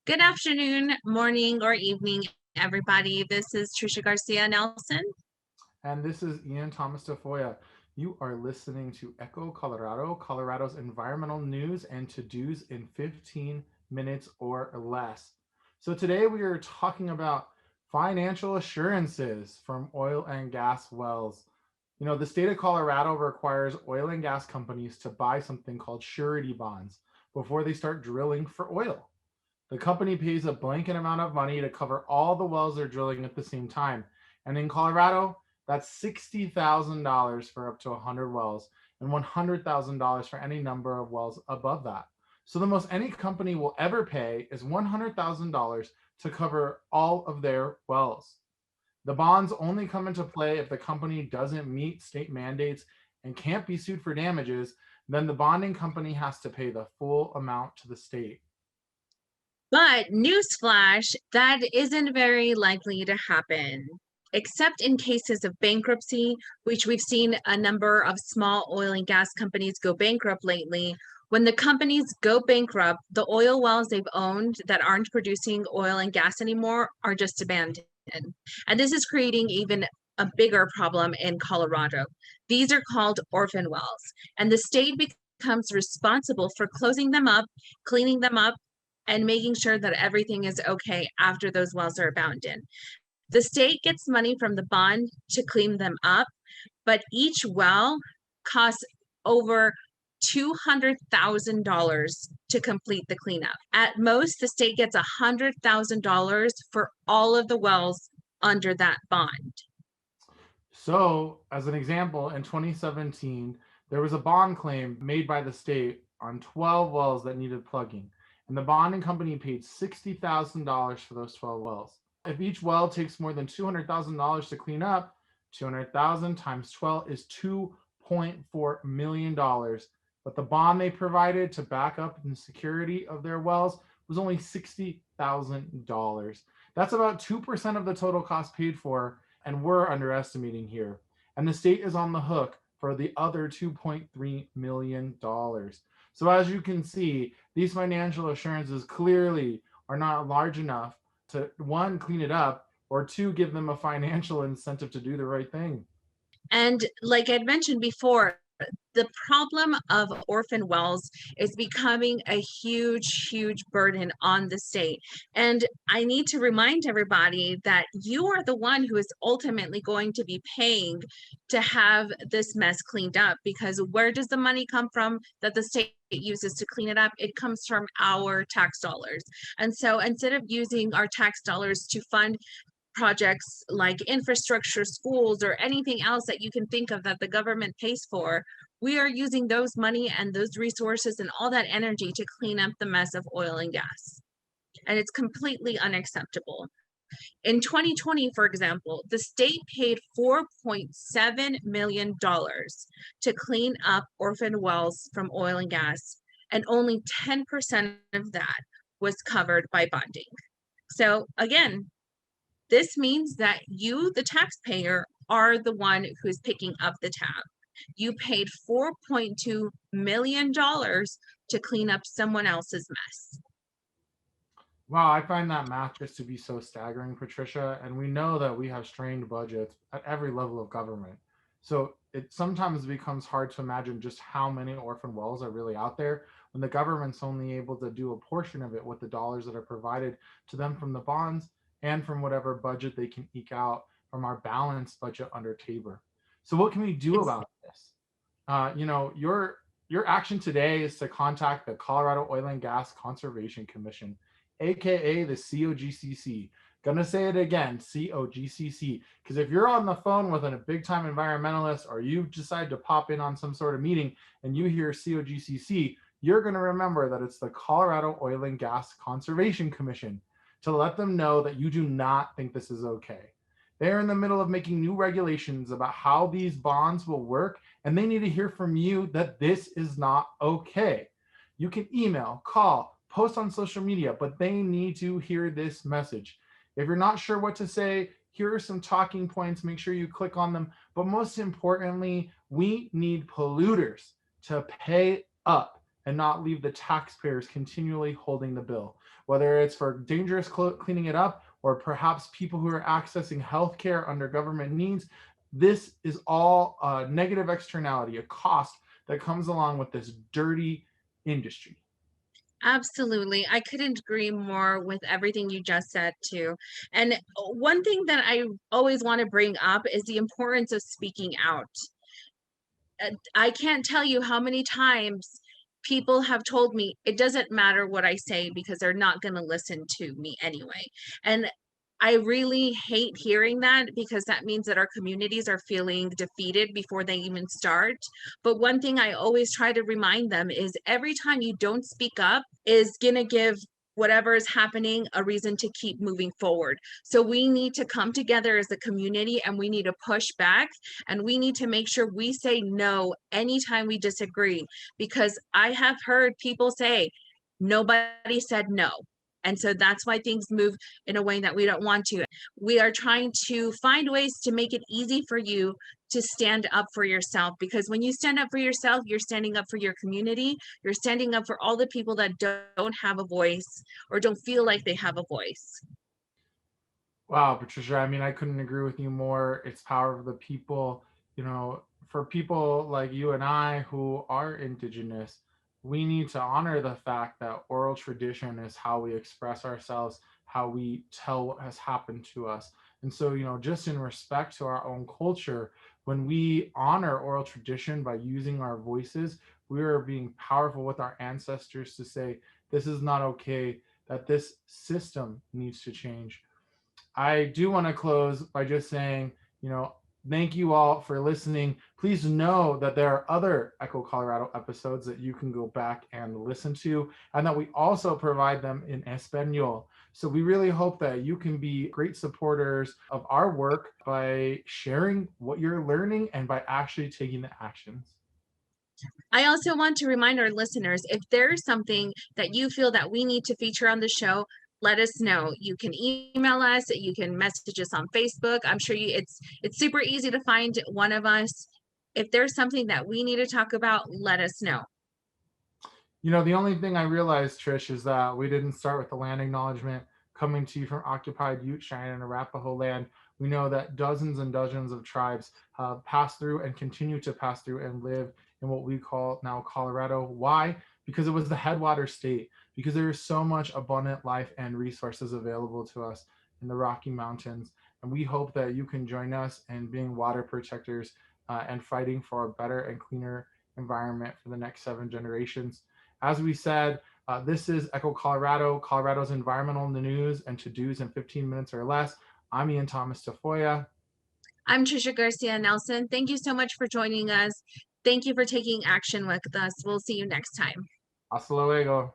Good afternoon, morning, or evening, everybody. This is Trisha Garcia Nelson. And this is Ian Thomas Tafoya. You are listening to Echo Colorado, Colorado's environmental news and to-dos in 15 minutes or less. So today we are talking about financial assurances from oil and gas wells. The state of Colorado requires oil and gas companies to buy something called surety bonds before they start drilling for oil. The company pays a blanket amount of money to cover all the wells they're drilling at the same time. And in Colorado, that's $60,000 for up to 100 wells and $100,000 for any number of wells above that. So the most any company will ever pay is $100,000 to cover all of their wells. The bonds only come into play if the company doesn't meet state mandates and can't be sued for damages. Then the bonding company has to pay the full amount to the state. But newsflash, that isn't very likely to happen, except in cases of bankruptcy, which we've seen a number of small oil and gas companies go bankrupt lately. When the companies go bankrupt, the oil wells they've owned that aren't producing oil and gas anymore are just abandoned. And this is creating even a bigger problem in Colorado. These are called orphan wells, and the state becomes responsible for closing them up, cleaning them up, and making sure that everything is okay after those wells are abandoned. The state gets money from the bond to clean them up, but each well costs over $200,000 to complete the cleanup. At most, the state gets $100,000 for all of the wells under that bond. So, as an example, in 2017, there was a bond claim made by the state on 12 wells that needed plugging, and the bonding company paid $60,000 for those 12 wells. If each well takes more than $200,000 to clean up, 200,000 times 12 is $2.4 million. But the bond they provided to back up the security of their wells was only $60,000. That's about 2% of the total cost paid for, and we're underestimating here. And the state is on the hook for the other $2.3 million. So as you can see, these financial assurances clearly are not large enough to, one, clean it up, or two, give them a financial incentive to do the right thing. And like I'd mentioned before, the problem of orphan wells is becoming a huge burden on the state. And I need to remind everybody that you are the one who is ultimately going to be paying to have this mess cleaned up, because where does the money come from that the state uses to clean it up? It comes from our tax dollars. And so instead of using our tax dollars to fund projects like infrastructure, schools, or anything else that you can think of that the government pays for, we are using those money and those resources and all that energy to clean up the mess of oil and gas. And it's completely unacceptable. In 2020, for example, the state paid $4.7 million to clean up orphan wells from oil and gas, and only 10% of that was covered by bonding. So again, this means that you, the taxpayer, are the one who's picking up the tab. You paid $4.2 million to clean up someone else's mess. Wow, I find that math just to be so staggering, Patricia. And we know that we have strained budgets at every level of government. So it sometimes becomes hard to imagine just how many orphan wells are really out there when the government's only able to do a portion of it with the dollars that are provided to them from the bonds and from whatever budget they can eke out from our balanced budget under Tabor. So what can we do It's about this? Your action today is to contact the Colorado Oil and Gas Conservation Commission, aka the COGCC. Gonna say it again, COGCC, because if you're on the phone with a big time environmentalist or you decide to pop in on some sort of meeting and you hear COGCC, you're gonna remember that it's the Colorado Oil and Gas Conservation Commission, to let them know that you do not think this is okay. They're in the middle of making new regulations about how these bonds will work, and they need to hear from you that this is not okay. You can email, call, post on social media, but they need to hear this message. If you're not sure what to say, here are some talking points. Make sure you click on them. But most importantly, we need polluters to pay up and not leave the taxpayers continually holding the bill, whether it's for dangerous cleaning it up or perhaps people who are accessing healthcare under government needs. This is all a negative externality, a cost that comes along with this dirty industry. Absolutely. I couldn't agree more with everything you just said too. And one thing that I always want to bring up is the importance of speaking out. I can't tell you how many times people have told me it doesn't matter what I say because they're not going to listen to me anyway. And I really hate hearing that because that means that our communities are feeling defeated before they even start. But one thing I always try to remind them is every time you don't speak up is going to give whatever is happening a reason to keep moving forward. So we need to come together as a community and we need to push back and we need to make sure we say no anytime we disagree because I have heard people say nobody said no. And so that's why things move in a way that we don't want to. We are trying to find ways to make it easy for you to stand up for yourself because when you stand up for yourself, you're standing up for your community, you're standing up for all the people that don't have a voice or don't feel like they have a voice. Wow, Patricia, I mean, I couldn't agree with you more. It's power of the people. For people like you and I who are indigenous, we need to honor the fact that oral tradition is how we express ourselves, how we tell what has happened to us. And so, just in respect to our own culture, when we honor oral tradition by using our voices, we are being powerful with our ancestors to say, this is not okay, that this system needs to change. I do want to close by just saying, thank you all for listening. Please know that there are other Echo Colorado episodes that you can go back and listen to, and that we also provide them in Espanol. So we really hope that you can be great supporters of our work by sharing what you're learning and by actually taking the actions. I also want to remind our listeners if there's something that you feel that we need to feature on the show, let us know. You can email us, you can message us on Facebook. I'm sure it's super easy to find one of us. If there's something that we need to talk about, let us know. The only thing I realized, Trish, is that we didn't start with the land acknowledgement coming to you from occupied Ute, Cheyenne, and Arapaho land. We know that dozens and dozens of tribes pass through and continue to pass through and live in what we call now Colorado. Why? Because it was the headwater state, because there is so much abundant life and resources available to us in the Rocky Mountains. And we hope that you can join us in being water protectors and fighting for a better and cleaner environment for the next 7 generations. As we said, this is Echo Colorado, Colorado's environmental news and to-dos in 15 minutes or less. I'm Ian Thomas Tafoya. I'm Trisha Garcia Nelson. Thank you so much for joining us. Thank you for taking action with us. We'll see you next time. Hasta luego.